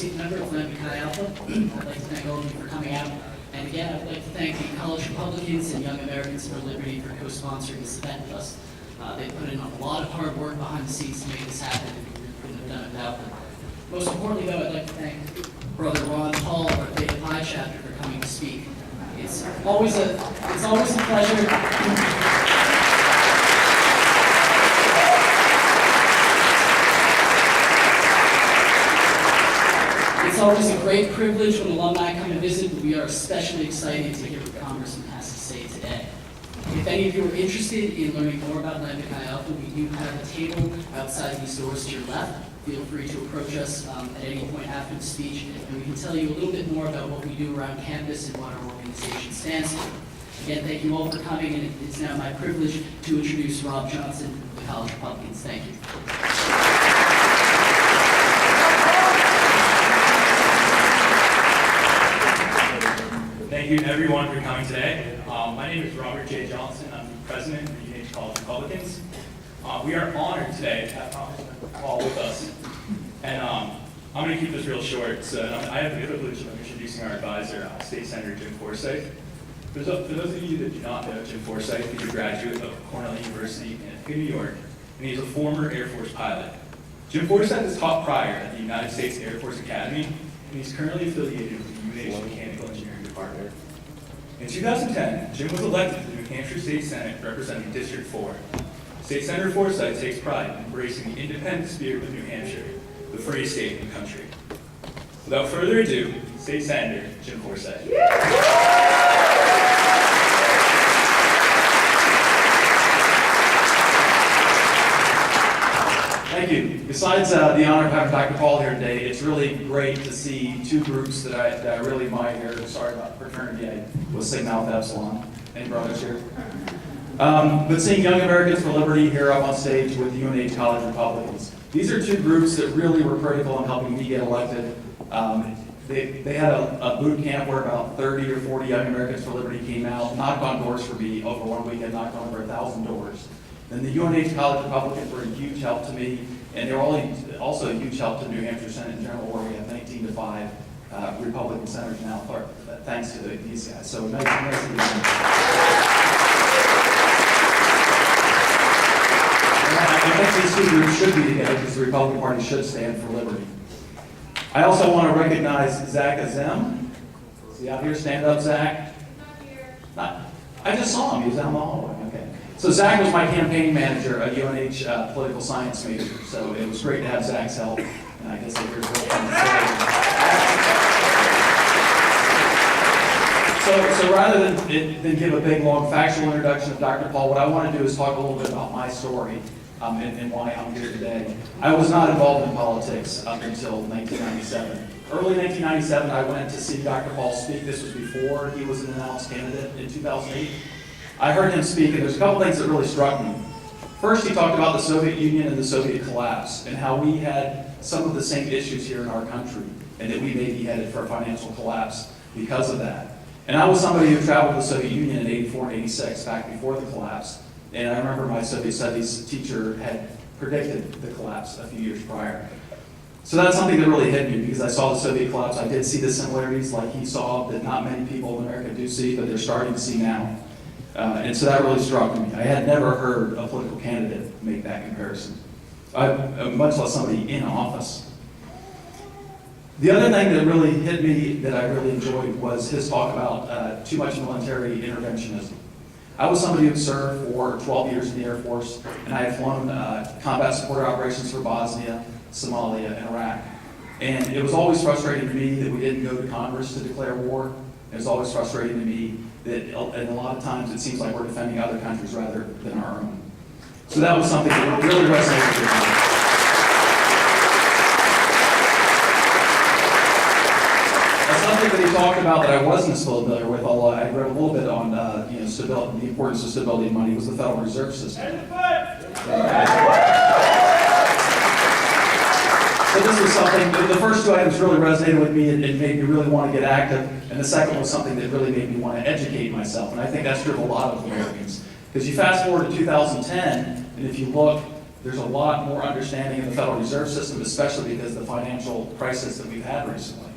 associate member of Lambda Chi Alpha. I'd like to thank all of you for coming out. And again, I'd like to thank the College Republicans and Young Americans for Liberty for co-sponsoring this event with us. They put in a lot of hard work behind the scenes to make this happen, and we couldn't have done it without them. Most importantly, though, I'd like to thank Brother RonPaul of our Theta Pi chapter for coming to speak. It's always a pleasure. It's always a great privilege when alumni come and visit, but we are especially excited to hear what Congressman has to say today. If any of you are interested in learning more about Lambda Chi Alpha, we do have a table outside these doors to your left. Feel free to approach us at any point after the speech, and we can tell you a little bit more about what we do around campus and what our organization stands for. Again, thank you all for coming, and it's now my privilege to introduce Rob Johnson of the College Republicans. Thank you. Thank you to everyone for coming today. My name is Robert J. Johnson. I'm the president of the UNH College Republicans. We are honored today to have Congressman Paul with us. And I'm going to keep this real short. So I have the privilege of introducing our advisor, State Senator Jim Forsythe. For those of you that do not know Jim Forsythe, he's a graduate of Cornell University in Ithaca, New York, and he's a former Air Force pilot. Jim Forsythe is taught prior at the United States Air Force Academy, and he's currently affiliated with the UNH Mechanical Engineering Department. In 2010, Jim was elected to the New Hampshire State Senate representing District 4. State Senator Forsythe takes pride in embracing the independent spirit of New Hampshire, the freest state in the country. Without further ado, State Senator Jim Forsythe. Thank you. Besides the honor of having Dr. Paul here today, it's really great to see two groups that I really admire here. Sorry about fraternity, I was Sigma Alpha Epsilon. Any brothers here? But seeing Young Americans for Liberty here up on stage with the UNH College Republicans. These are two groups that really were critical in helping me get elected. They had a boot camp where about 30 or 40 Young Americans for Liberty came out, knocked on doors for me over one weekend, knocked on over 1,000 doors. And the UNH College Republicans were a huge help to me, and they were also a huge help to the New Hampshire Senate in general, where we have 19 to 5 Republican senators now, thanks to these guys. So nice to meet you. I think these two groups should be together because the Republican Party should stand for liberty. I also want to recognize Zach Azem. See out here, stand up, Zach. Not, I just saw him, he was down the hallway, okay. So Zach was my campaign manager at UNH political science major, so it was great to have Zach's help, and I guess here's what So rather than give a big, long, factual introduction of Dr. Paul, what I want to do is talk a little bit about my story and why I'm here today. I was not involved in politics up until 1997. Early 1997, I went to see Dr. Paul speak. This was before he was an announced candidate in 2008. I heard him speak, and there's a couple things that really struck me. First, he talked about the Soviet Union and the Soviet collapse, and how we had some of the same issues here in our country, and that we may be headed for a financial collapse because of that. And I was somebody who traveled to the Soviet Union in '84 and '86, back before the collapse, and I remember my Soviet studies teacher had predicted the collapse a few years prior. So that's something that really hit me, because I saw the Soviet collapse. I did see the similarities like he saw, that not many people in America do see, but they're starting to see now. And so that really struck me. I had never heard a political candidate make that comparison, much less somebody in office. The other thing that really hit me that I really enjoyed was his talk about too much military interventionism. I was somebody who served for 12 years in the Air Force, and I had flown combat support operations for Bosnia, Somalia, and Iraq. And it was always frustrating to me that we didn't go to Congress to declare war. It was always frustrating to me that, and a lot of times it seems like we're defending other countries rather than our own. So that was something that really resonated with me. Something that he talked about that I wasn't familiar with, although I read a little bit on stability, the importance of stability of money, was the Federal Reserve System. So this was something, the first two items really resonated with me and made me really want to get active, and the second was something that really made me want to educate myself, and I think that's true of a lot of Americans. Because you fast forward to 2010, and if you look, There's a lot more understanding of the Federal Reserve System, especially because of the financial crisis that we've had recently.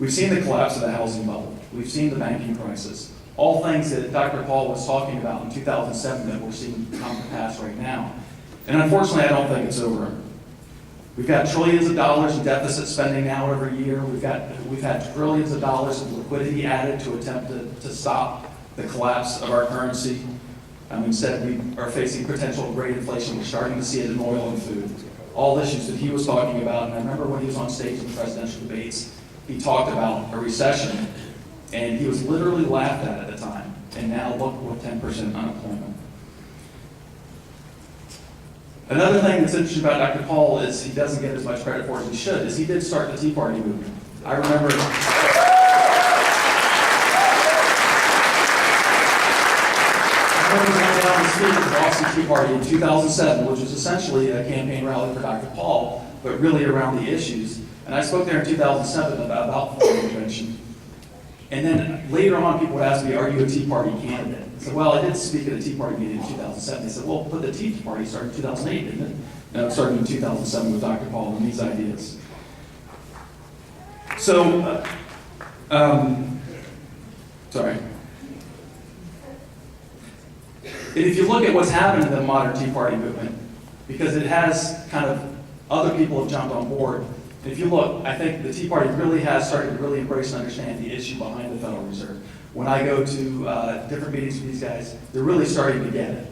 We've seen the collapse of the housing bubble. We've seen the banking crisis. All things that Dr. Paul was talking about in 2007 that we're seeing come to pass right now. And unfortunately, I don't think it's over. We've got trillions of dollars in deficit spending now every year. We've had trillions of dollars of liquidity added to attempt to stop the collapse of our currency. Instead, we are facing potential great inflation. We're starting to see it in oil and food. All issues that he was talking about. And I remember when he was on stage in the presidential debates, he talked about a recession, and he was literally laughed at the time. And now look with 10% unemployment. Another thing that's interesting about Dr. Paul is he doesn't get as much credit for as he should, is he did start the Tea Party movement. I remember going down to speak at the Boston Tea Party in 2007, which was essentially a campaign rally for Dr. Paul, but really around the issues. And I spoke there in 2007 about foreign intervention. And then later on, people would ask me, are you a Tea Party candidate? I said, well, I did speak at a Tea Party meeting in 2007. They said, well, but the Tea Party started in 2008, didn't it? No, it started in 2007 with Dr. Paul and these ideas. So, sorry. And if you look at what's happened in the modern Tea Party movement, because it has kind of, other people have jumped on board. If you look, I think the Tea Party really has started to really embrace and understand the issue behind the Federal Reserve. When I go to different meetings with these guys, they're really starting to get it.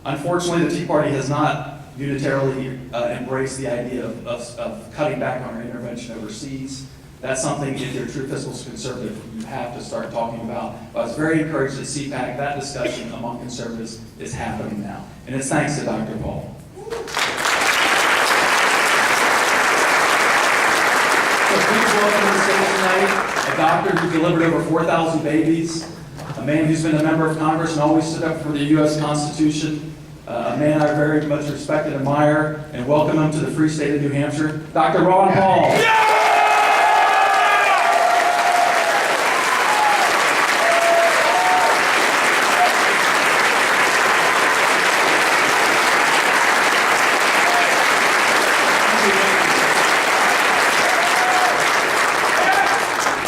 Unfortunately, the Tea Party has not unitarily embraced the idea of cutting back on our intervention overseas. That's something, if you're a true fiscal conservative, you have to start talking about. But I was very encouraged at CPAC, that discussion among conservatives is happening now. And it's thanks to Dr. Paul. Please welcome to the stage tonight a doctor who delivered over 4,000 babies, a man who's been a member of Congress and always stood up for the U.S. Constitution, a man I very much respect and admire, and welcome him to the free state of New Hampshire, Dr. Ron Paul. Yeah!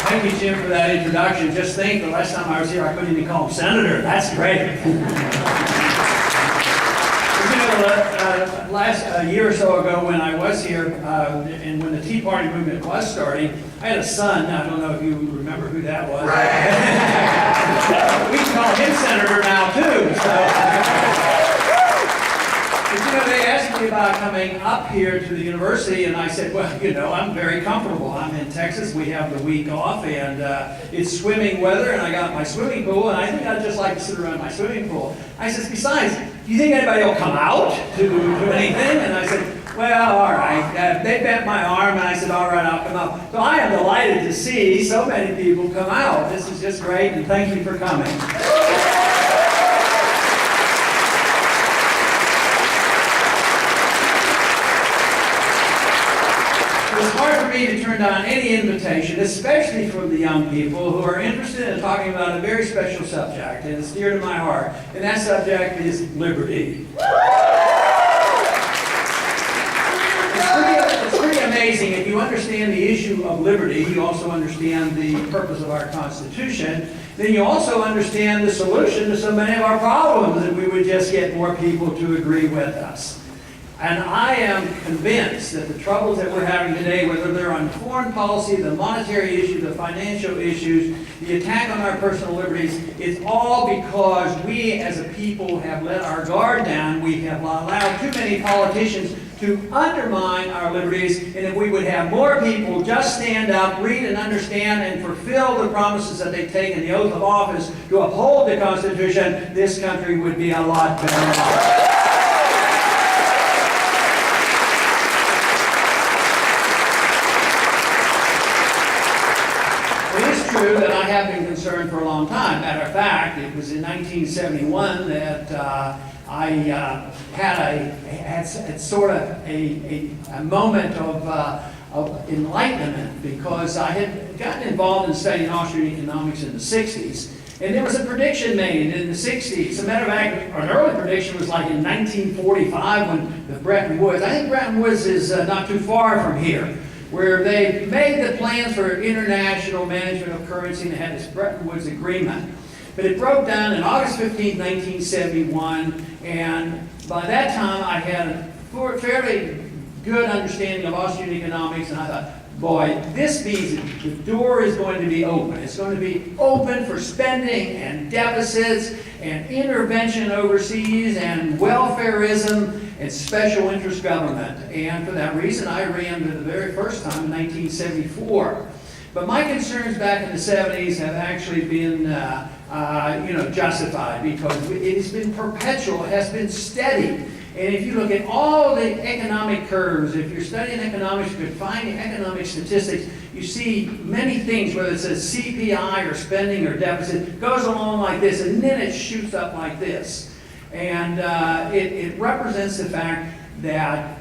Thank you, Jim, for that introduction. Just think, the last time I was here, I couldn't even call him Senator. That's great. A year or so ago when I was here, and when the Tea Party movement was starting, I had a son. I don't know if you remember who that was. Right. We can call him Senator now, too. So. But, they asked me about coming up here to the university, and I said, well, I'm very comfortable. I'm in Texas. We have the week off, and it's swimming weather, and I got my swimming pool, and I think I'd just like to sit around my swimming pool. I said, besides, do you think anybody will come out to do anything? And I said, well, all right. They bent my arm, and I said, all right, I'll come out. So I am delighted to see so many people come out. This is just great, and thank you for coming. It's hard for me to turn down any invitation, especially from the young people who are interested in talking about a very special subject, and it's dear to my heart, and that subject is liberty. It's pretty amazing. If you understand the issue of liberty, you also understand the purpose of our Constitution, then you also understand the solution to so many of our problems, and we would just get more people to agree with us. And I am convinced that the troubles that we're having today, whether they're on foreign policy, the monetary issue, the financial issues, the attack on our personal liberties, it's all because we as a people have let our guard down. We have allowed too many politicians to undermine our liberties. And if we would have more people just stand up, read and understand, and fulfill the promises that they take in the oath of office to uphold the Constitution, this country would be a lot better off. That I have been concerned for a long time. Matter of fact, it was in 1971 that I had sort of a moment of enlightenment, because I had gotten involved in studying Austrian economics in the 60s, And there was a prediction made in the 60s. As a matter of fact, an early prediction was like in 1945 when the Bretton Woods, I think Bretton Woods is not too far from here, where they made the plans for international management of currency and they had this Bretton Woods agreement. But it broke down on August 15, 1971, and by that time I had a fairly good understanding of Austrian economics, and I thought, boy, this means that the door is going to be open. It's going to be open for spending and deficits and intervention overseas and welfareism and special interest government. And for that reason, I ran for the very first time in 1974. But my concerns back in the 70s have actually been justified because it has been perpetual, it has been steady. And if you look at all the economic curves, if you're studying economics, you can find economic statistics, you see many things, whether it's a CPI or spending or deficit, goes along like this, and then it shoots up like this. And it represents the fact that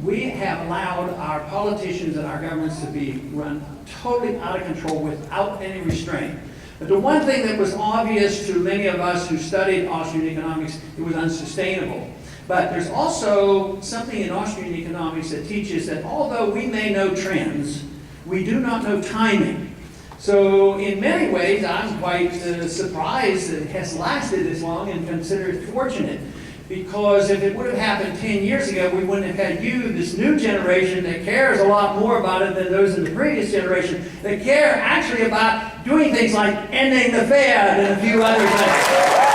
we have allowed our politicians and our governments to be run totally out of control without any restraint. But the one thing that was obvious to many of us who studied Austrian economics, it was unsustainable. But there's also something in Austrian economics that teaches that although we may know trends, we do not know timing. So in many ways, I'm quite surprised that it has lasted this long and consider it fortunate. Because if it would have happened 10 years ago, we wouldn't have had you, this new generation that cares a lot more about it than those in the previous generation, that care actually about doing things like ending the Fed and a few other things.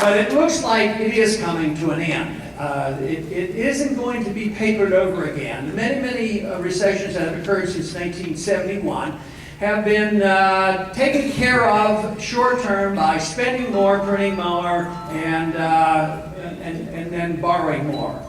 But it looks like it is coming to an end. It isn't going to be papered over again. Many recessions that have occurred since 1971 have been taken care of short-term by spending more, printing more, and then borrowing more.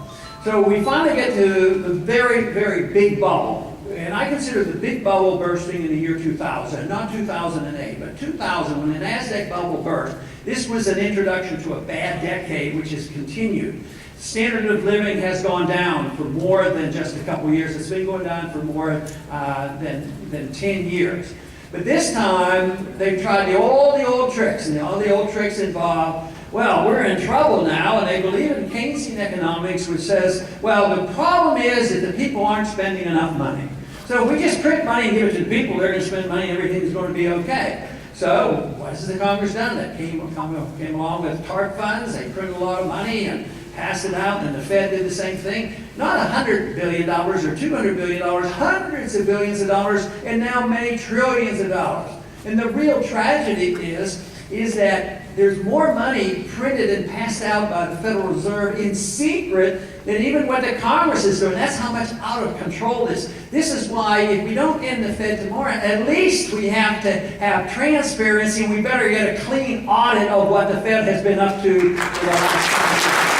So we finally get to the very, very big bubble. And I consider the big bubble bursting in the year 2000, not 2008, but 2000, when the NASDAQ bubble burst. This was an introduction to a bad decade, which has continued. Standard of living has gone down for more than just a couple years. It's been going down for more than 10 years. But this time, they've tried all the old tricks, and all the old tricks involve, well, we're in trouble now, and they believe in Keynesian economics, which says, well, the problem is that the people aren't spending enough money. So if we just print money and give it to the people, they're going to spend money, everything is going to be okay. So what has the Congress done? That came along with TARP funds. They printed a lot of money and passed it out, and the Fed did the same thing. Not $100 billion or $200 billion, hundreds of billions of dollars, and now many trillions of dollars. And the real tragedy is that there's more money printed and passed out by the Federal Reserve in secret than even what the Congress is doing. That's how much out of control this is. This is why if we don't end the Fed tomorrow, at least we have to have transparency, and we better get a clean audit of what the Fed has been up to for the last time.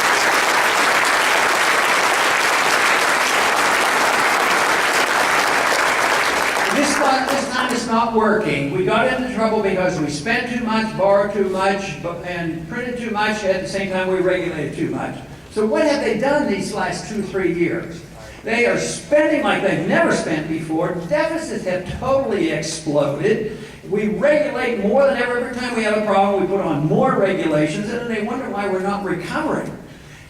This time it's not working. We got into trouble because we spent too much, borrowed too much, and printed too much. At the same time, we regulated too much. So what have they done these last 2-3 years? They are spending like they've never spent before. Deficits have totally exploded. We regulate more than ever. Every time we have a problem, we put on more regulations, and then they wonder why we're not recovering.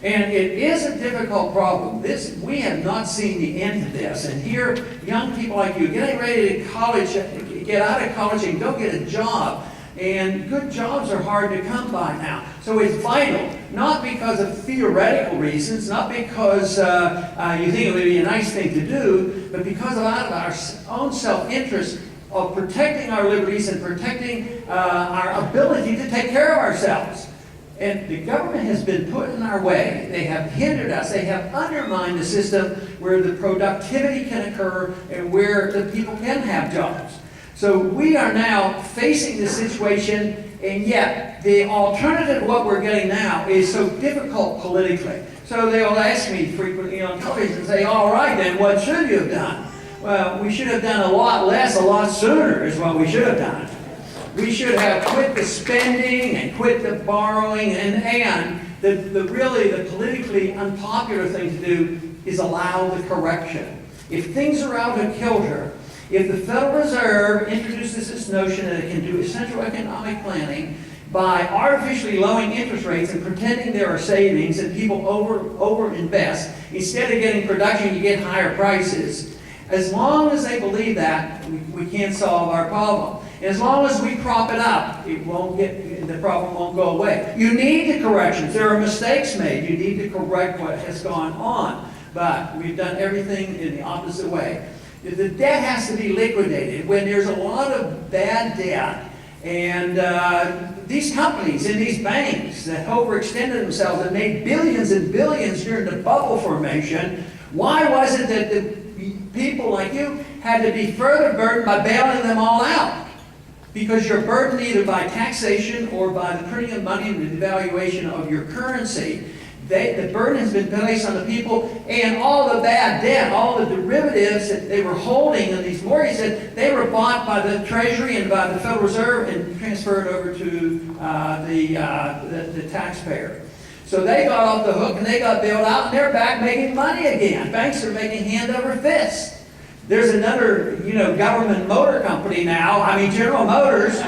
And it is a difficult problem. We have not seen the end to this. And here, young people like you, getting ready to get out of college and go get a job. And good jobs are hard to come by now. So it's vital, not because of theoretical reasons, not because you think it would be a nice thing to do, but because out of our own self-interest of protecting our liberties and protecting our ability to take care of ourselves. And the government has been put in our way. They have hindered us. They have undermined the system where the productivity can occur and where the people can have jobs. So we are now facing this situation, and yet the alternative, what we're getting now, is so difficult politically. So they'll ask me frequently on television and say, all right, then what should you have done? Well, we should have done a lot less, a lot sooner is what we should have done. We should have quit the spending and quit the borrowing, and the politically unpopular thing to do is allow the correction. If things are out of kilter, if the Federal Reserve introduces this notion that it can do central economic planning by artificially lowering interest rates and pretending there are savings and people over invest, instead of getting production, you get higher prices. As long as they believe that, we can't solve our problem. As long as we prop it up, the problem won't go away. You need the corrections. There are mistakes made. You need to correct what has gone on. But we've done everything in the opposite way. The debt has to be liquidated. When there's a lot of bad debt, and these companies and these banks that overextended themselves and made billions and billions during the bubble formation, why was it that the people like you had to be further burdened by bailing them all out? Because you're burdened either by taxation or by the printing of money and the devaluation of your currency. The burden has been placed on the people, and all the bad debt, all the derivatives that they were holding in these mortgages, they were bought by the Treasury and by the Federal Reserve and transferred over to the taxpayer. So they got off the hook and they got bailed out, and they're back making money again. Banks are making hand over fist. There's another, government motor company now. I mean, General Motors.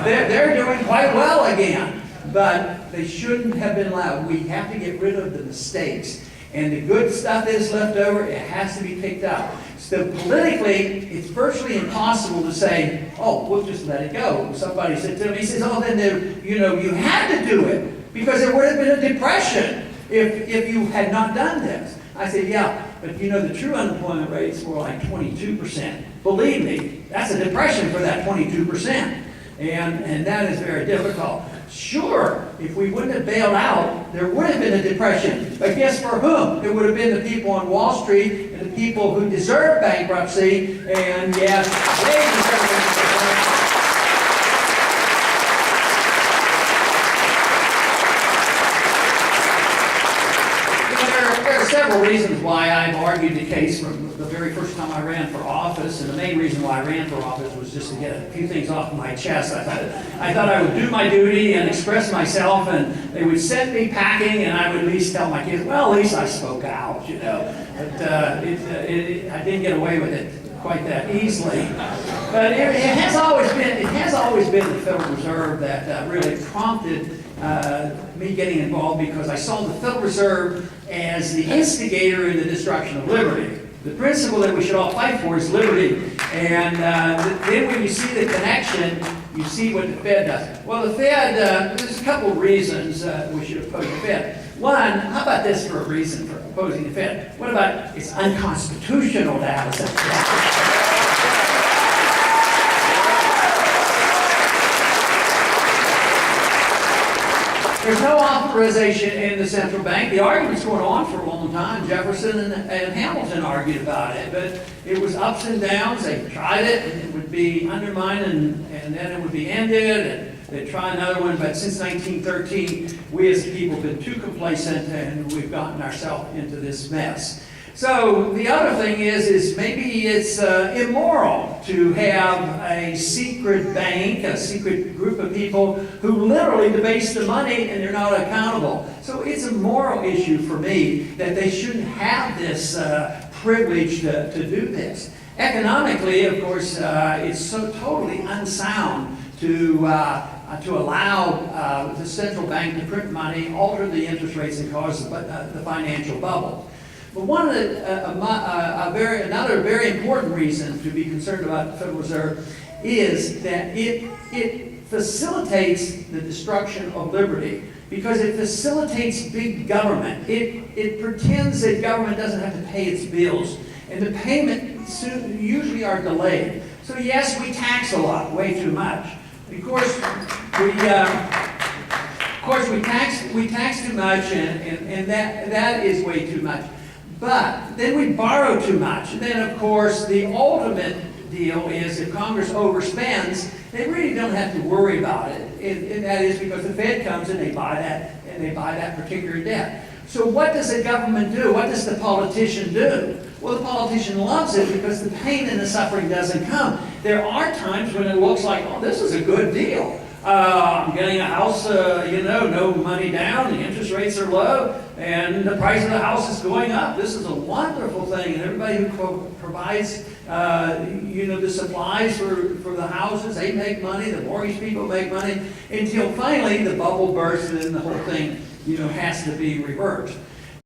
They're doing quite well again. But they shouldn't have been allowed. We have to get rid of the mistakes. And the good stuff that is left over, it has to be picked up. So politically, it's virtually impossible to say, oh, we'll just let it go. Somebody said to me, he says, oh, then you had to do it, because there would have been a depression if you had not done this. I said, yeah, but the true unemployment rates were like 22%. Believe me, that's a depression for that 22%. And that is very difficult. Sure, if we wouldn't have bailed out, there would have been a depression. But guess for whom? It would have been the people on Wall Street and the people who deserve bankruptcy. And yes, they deserve bankruptcy. There are several reasons why I've argued the case from the very first time I ran for office, and the main reason why I ran for office was just to get a few things off my chest. I thought I would do my duty and express myself, and they would send me packing, and I would at least tell my kids, well, at least I spoke out, But I didn't get away with it quite that easily. But it has always been the Federal Reserve that really prompted me getting involved, because I saw the Federal Reserve as the instigator in the destruction of liberty. The principle that we should all fight for is liberty. And then when you see the connection, you see what the Fed does. Well, the Fed, there's a couple of reasons we should oppose the Fed. One, how about this for a reason for opposing the Fed? What about it's unconstitutional to have a central bank? There's no authorization in the central bank. The argument's going on for a long time. Jefferson and Hamilton argued about it, but it was ups and downs. They tried it, and it would be undermined, and then it would be ended, and they'd try another one. But since 1913, we as a people have been too complacent, and we've gotten ourselves into this mess. So the other thing is maybe it's immoral to have a secret bank, a secret group of people who literally debase the money and they're not accountable. So it's a moral issue for me that they shouldn't have this privilege to do this. Economically, of course, it's so totally unsound to allow the central bank to print money, alter the interest rates, and cause the financial bubble. But one of another very important reason to be concerned about the Federal Reserve is that it facilitates the destruction of liberty, because it facilitates big government. It pretends that government doesn't have to pay its bills, and the payments usually are delayed. So yes, we tax a lot, way too much. Of course, we tax too much, and that is way too much. But then we borrow too much. And then, of course, the ultimate deal is if Congress overspends, they really don't have to worry about it. And that is because the Fed comes and they buy that particular debt. So what does the government do? What does the politician do? Well, the politician loves it because the pain and the suffering doesn't come. There are times when it looks like, oh, this is a good deal. I'm getting a house, no money down, the interest rates are low. and the price of the house is going up. This is a wonderful thing, and everybody who provides, the supplies for the houses, they make money, the mortgage people make money, until finally the bubble bursts and then the whole thing, has to be reversed.